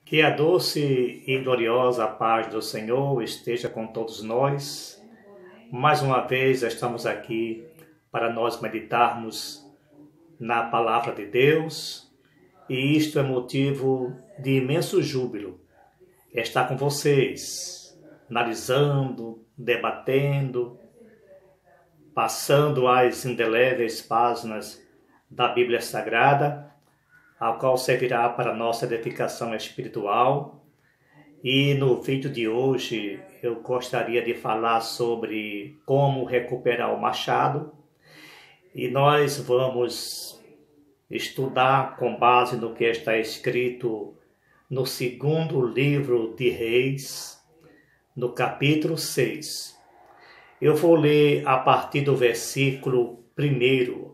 Que a doce e gloriosa paz do Senhor esteja com todos nós. Mais uma vez estamos aqui para nós meditarmos na palavra de Deus, e isto é motivo de imenso júbilo estar com vocês, analisando, debatendo, passando as indeléveis páginas da Bíblia Sagrada, a qual servirá para nossa edificação espiritual. E no vídeo de hoje eu gostaria de falar sobre como recuperar o machado, e nós vamos estudar com base no que está escrito no segundo livro de Reis, no capítulo 6. Eu vou ler a partir do versículo 1.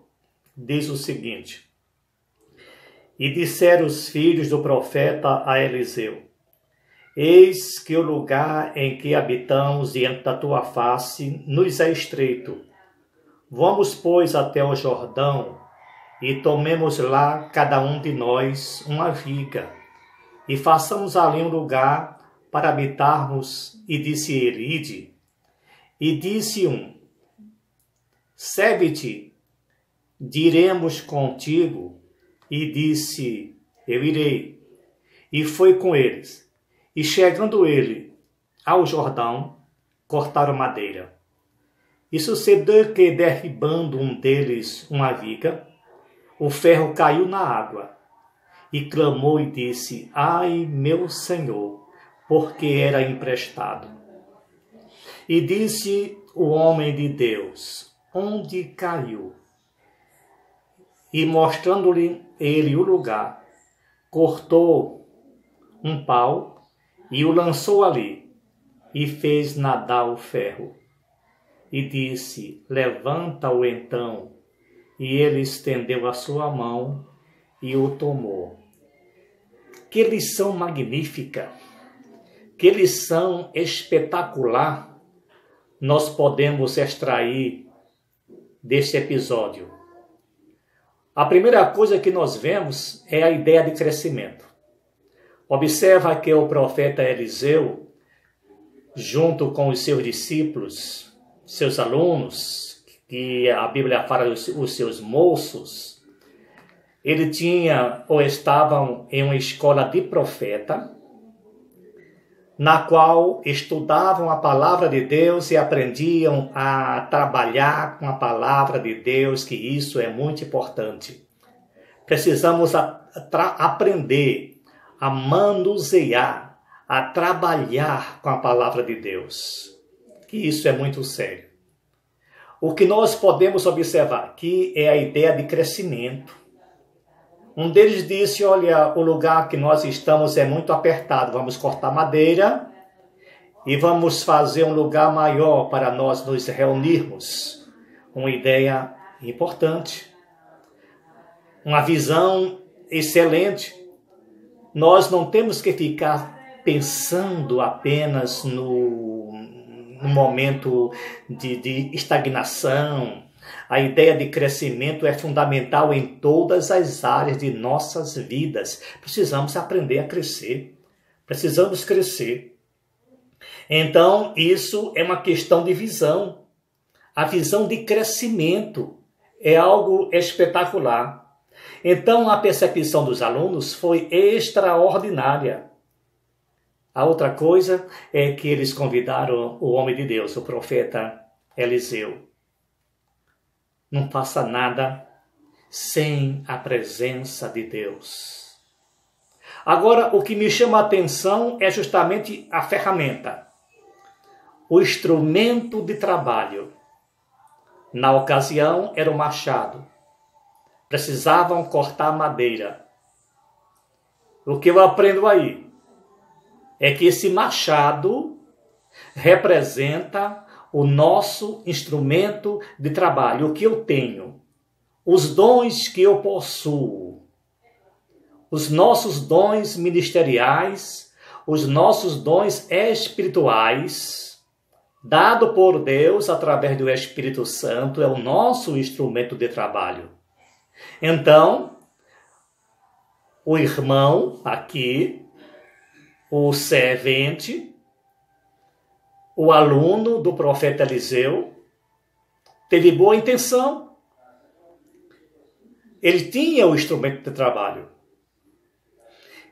Diz o seguinte: E disseram os filhos do profeta a Eliseu: Eis que o lugar em que habitamos diante da tua face nos é estreito. Vamos, pois, até o Jordão, e tomemos lá cada um de nós uma viga, e façamos ali um lugar para habitarmos. E disse ele: Ide. E disse um: Serve-te, diremos contigo. E disse: Eu irei. E foi com eles. E chegando ele ao Jordão, cortaram madeira. E sucedeu que, derribando um deles uma viga, o ferro caiu na água. E clamou e disse: Ai, meu Senhor, porque era emprestado. E disse o homem de Deus: Onde caiu? E mostrando-lhe ele o lugar, cortou um pau e o lançou ali, e fez nadar o ferro. E disse: Levanta-o então. E ele estendeu a sua mão e o tomou. Que lição magnífica! Que lição espetacular nós podemos extrair deste episódio. A primeira coisa que nós vemos é a ideia de crescimento. Observa que o profeta Eliseu, junto com os seus discípulos, seus alunos, que a Bíblia fala os seus moços, ele tinha ou estavam em uma escola de profeta, na qual estudavam a palavra de Deus e aprendiam a trabalhar com a palavra de Deus, que isso é muito importante. Precisamos aprender a manusear, a trabalhar com a palavra de Deus, que isso é muito sério. O que nós podemos observar aqui é a ideia de crescimento. Um deles disse: olha, o lugar que nós estamos é muito apertado, vamos cortar madeira e vamos fazer um lugar maior para nós nos reunirmos. Uma ideia importante, uma visão excelente. Nós não temos que ficar pensando apenas no momento de estagnação. A ideia de crescimento é fundamental em todas as áreas de nossas vidas. Precisamos aprender a crescer. Precisamos crescer. Então, isso é uma questão de visão. A visão de crescimento é algo espetacular. Então, a percepção dos alunos foi extraordinária. A outra coisa é que eles convidaram o homem de Deus, o profeta Eliseu. Não faça nada sem a presença de Deus. Agora, o que me chama a atenção é justamente a ferramenta, o instrumento de trabalho. Na ocasião, era o machado. Precisavam cortar madeira. O que eu aprendo aí é que esse machado representa o nosso instrumento de trabalho, o que eu tenho, os dons que eu possuo, os nossos dons ministeriais, os nossos dons espirituais, dado por Deus através do Espírito Santo, é o nosso instrumento de trabalho. Então, o irmão aqui o servente, o aluno do profeta Eliseu, teve boa intenção. Ele tinha o instrumento de trabalho.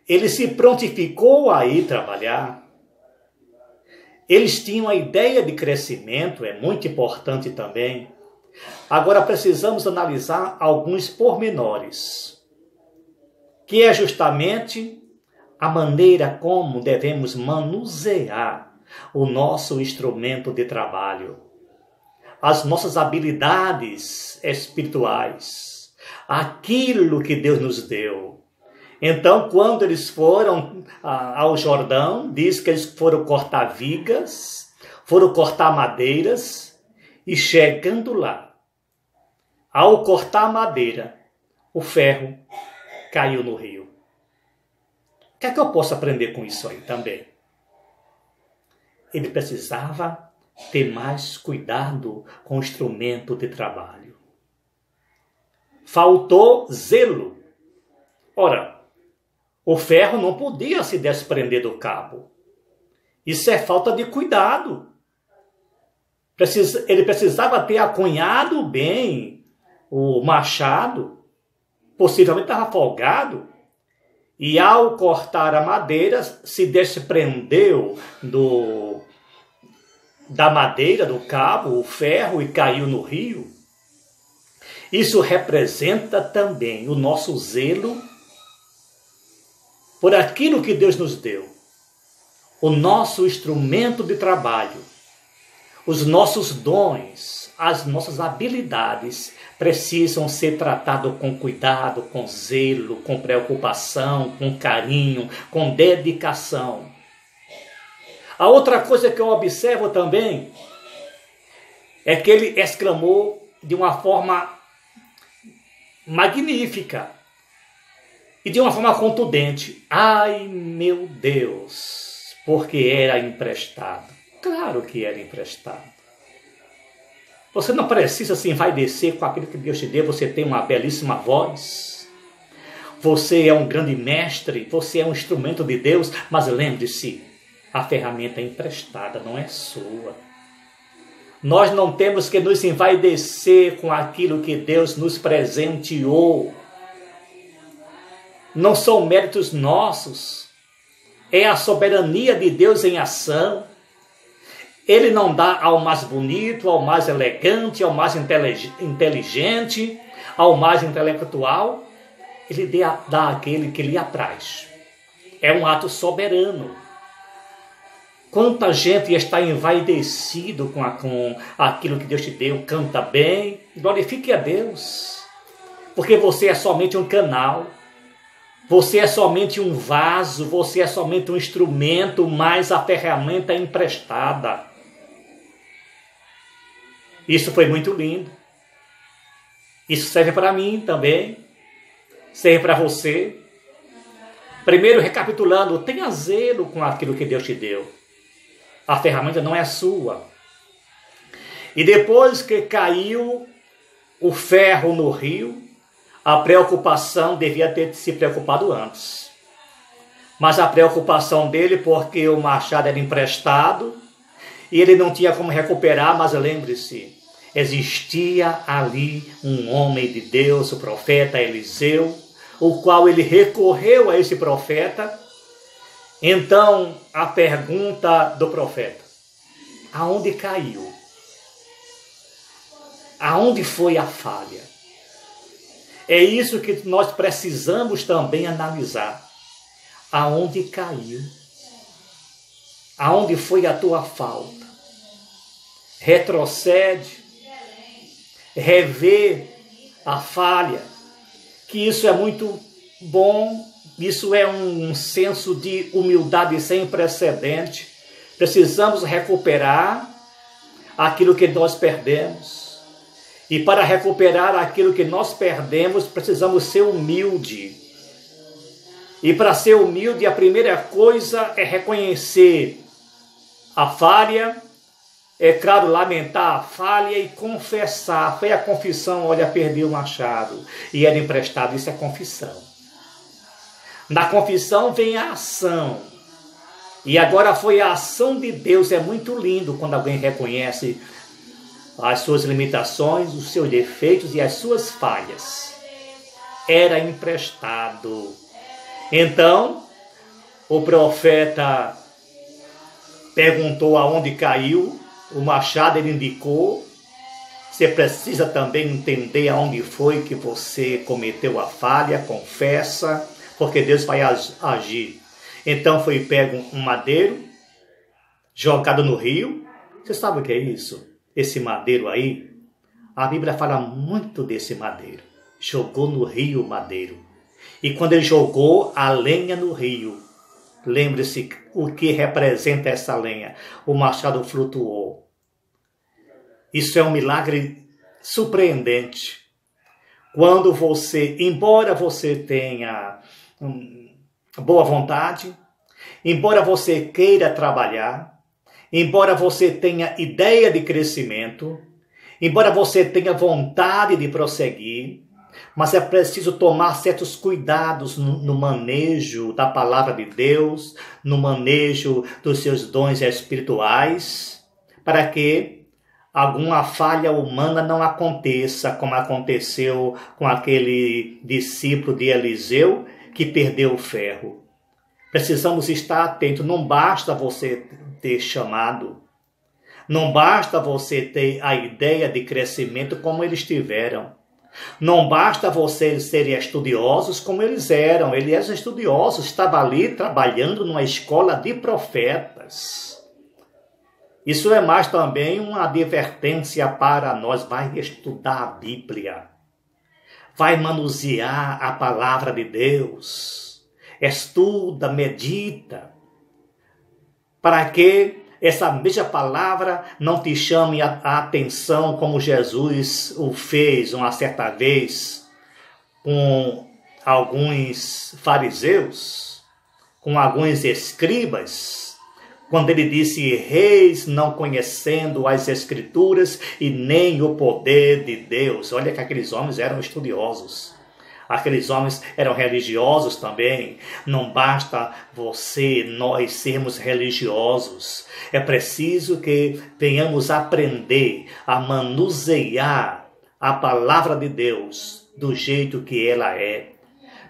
Ele se prontificou a ir trabalhar. Eles tinham a ideia de crescimento, é muito importante também. Agora precisamos analisar alguns pormenores, que é justamente a maneira como devemos manusear o nosso instrumento de trabalho, as nossas habilidades espirituais, aquilo que Deus nos deu. Então, quando eles foram ao Jordão, diz que eles foram cortar vigas, foram cortar madeiras, e chegando lá, ao cortar a madeira, o ferro caiu no rio. O que é que eu posso aprender com isso aí também? Ele precisava ter mais cuidado com o instrumento de trabalho. Faltou zelo. Ora, o ferro não podia se desprender do cabo. Isso é falta de cuidado. Ele precisava ter acunhado bem o machado, possivelmente estava folgado, e ao cortar a madeira, se desprendeu da madeira, do cabo, o ferro, e caiu no rio. Isso representa também o nosso zelo por aquilo que Deus nos deu, o nosso instrumento de trabalho, os nossos dons, as nossas habilidades precisam ser tratados com cuidado, com zelo, com preocupação, com carinho, com dedicação. A outra coisa que eu observo também é que ele exclamou de uma forma magnífica e de uma forma contundente: ai meu Deus, porque era emprestado. Claro que era emprestado. Você não precisa se envaidecer com aquilo que Deus te deu. Você tem uma belíssima voz. Você é um grande mestre. Você é um instrumento de Deus. Mas lembre-se, a ferramenta é emprestada, não é sua. Nós não temos que nos envaidecer com aquilo que Deus nos presenteou. Não são méritos nossos. É a soberania de Deus em ação. Ele não dá ao mais bonito, ao mais elegante, ao mais inteligente, ao mais intelectual. Ele dá àquele que lhe apraz. É um ato soberano. Quanta gente está envaidecido com aquilo que Deus te deu. Canta bem, glorifique a Deus. Porque você é somente um canal. Você é somente um vaso. Você é somente um instrumento, mas a ferramenta é emprestada. Isso foi muito lindo. Isso serve para mim também. Serve para você. Primeiro, recapitulando, tenha zelo com aquilo que Deus te deu. A ferramenta não é sua. E depois que caiu o ferro no rio, a preocupação devia ter se preocupado antes. Mas a preocupação dele, porque o machado era emprestado, e ele não tinha como recuperar, mas lembre-se, existia ali um homem de Deus, o profeta Eliseu, o qual ele recorreu a esse profeta. Então, a pergunta do profeta: aonde caiu? Aonde foi a falha? É isso que nós precisamos também analisar. Aonde caiu? Aonde foi a tua falta? Retrocede, revê a falha, que isso é muito bom, isso é um senso de humildade sem precedente. Precisamos recuperar aquilo que nós perdemos. E para recuperar aquilo que nós perdemos, precisamos ser humildes. E para ser humilde, a primeira coisa é reconhecer a falha, é claro, lamentar a falha e confessar. Foi a confissão: olha, perdi o machado e era emprestado. Isso é confissão. Na confissão vem a ação. E agora foi a ação de Deus. É muito lindo quando alguém reconhece as suas limitações, os seus defeitos e as suas falhas. Era emprestado. Então, o profeta perguntou aonde caiu, o machado ele indicou. Você precisa também entender aonde foi que você cometeu a falha, confessa, porque Deus vai agir. Então foi pego um madeiro, jogado no rio. Você sabe o que é isso? Esse madeiro aí? A Bíblia fala muito desse madeiro. Jogou no rio o madeiro. E quando ele jogou a lenha no rio, lembre-se o que representa essa lenha. O machado flutuou. Isso é um milagre surpreendente. Quando você, embora você tenha boa vontade, embora você queira trabalhar, embora você tenha ideia de crescimento, embora você tenha vontade de prosseguir, mas é preciso tomar certos cuidados no manejo da palavra de Deus, no manejo dos seus dons espirituais, para que alguma falha humana não aconteça, como aconteceu com aquele discípulo de Eliseu que perdeu o ferro. Precisamos estar atentos. Não basta você ter chamado, não basta você ter a ideia de crescimento como eles tiveram. Não basta vocês serem estudiosos como eles eram. Eles eram estudiosos, estavam ali trabalhando numa escola de profetas. Isso é mais também uma advertência para nós. Vai estudar a Bíblia. Vai manusear a palavra de Deus. Estuda, medita. Para que essa mesma palavra não te chame a atenção como Jesus o fez uma certa vez com alguns fariseus, com alguns escribas, quando ele disse: reis não conhecendo as escrituras e nem o poder de Deus. Olha que aqueles homens eram estudiosos. Aqueles homens eram religiosos também. Não basta você, nós sermos religiosos. É preciso que venhamos aprender a manusear a palavra de Deus do jeito que ela é.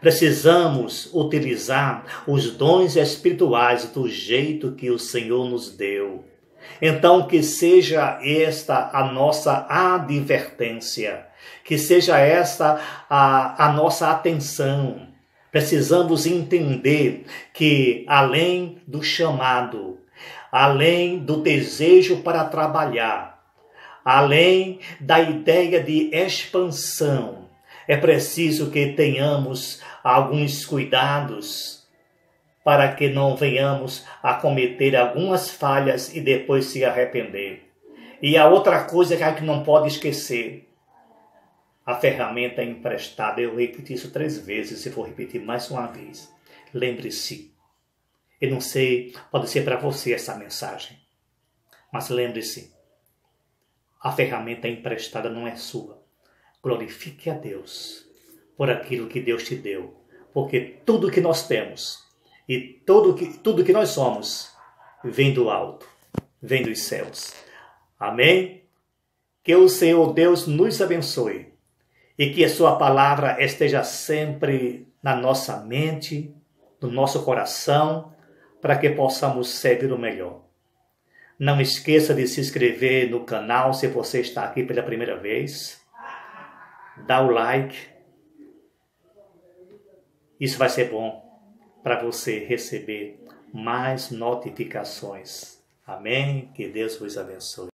Precisamos utilizar os dons espirituais do jeito que o Senhor nos deu. Então, que seja esta a nossa advertência, que seja esta a nossa atenção. Precisamos entender que, além do chamado, além do desejo para trabalhar, além da ideia de expansão, é preciso que tenhamos alguns cuidados para que não venhamos a cometer algumas falhas e depois se arrepender. E a outra coisa que a gente não pode esquecer, a ferramenta é emprestada. Eu repeti isso 3 vezes e vou repetir mais uma vez. Lembre-se, eu não sei, pode ser para você essa mensagem, mas lembre-se, a ferramenta emprestada não é sua. Glorifique a Deus por aquilo que Deus te deu, porque tudo que nós temos e tudo que nós somos vem do alto, vem dos céus. Amém? Que o Senhor Deus nos abençoe e que a sua palavra esteja sempre na nossa mente, no nosso coração, para que possamos servir o melhor. Não esqueça de se inscrever no canal se você está aqui pela primeira vez. Dá o like. Isso vai ser bom para você receber mais notificações. Amém? Que Deus vos abençoe.